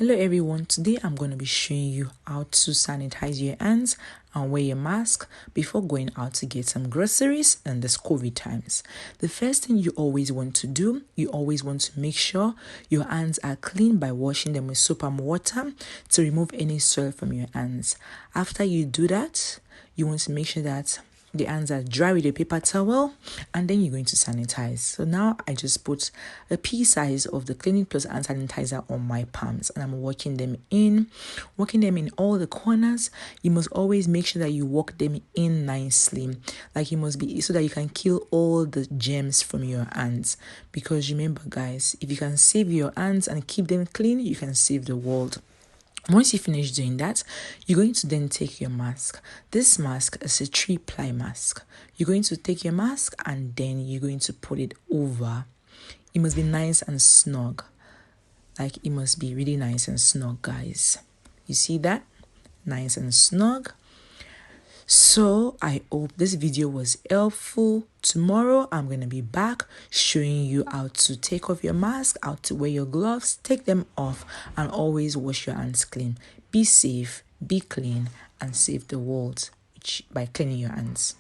Hello everyone, today I'm going to be showing you how to sanitize your hands and wear your mask before going out to get some groceries in this COVID times. The first thing you always want to do, you always want to make sure your hands are clean by washing them with soap and water to remove any soil from your hands. After you do that, you want to make sure that the hands are dry with a paper towel, and then you're going to sanitize. So now I just put a pea size of the Clinic Plus hand sanitizer on my palms, and I'm working them in all the corners. You must always make sure that you work them in nicely, like it must be so that you can kill all the germs from your hands. Because remember, guys, if you can save your hands and keep them clean, you can save the world. Once you finish doing that, you're going to then take your mask. This mask is a 3-ply mask. You're going to take your mask and then you're going to put it over. It must be nice and snug. Like, it must be really nice and snug, guys. You see that? Nice and snug. So I hope this video was helpful. Tomorrow I'm going to be back showing you how to take off your mask, how to wear your gloves, take them off, and always wash your hands clean. Be safe, be clean, and save the world by cleaning your hands.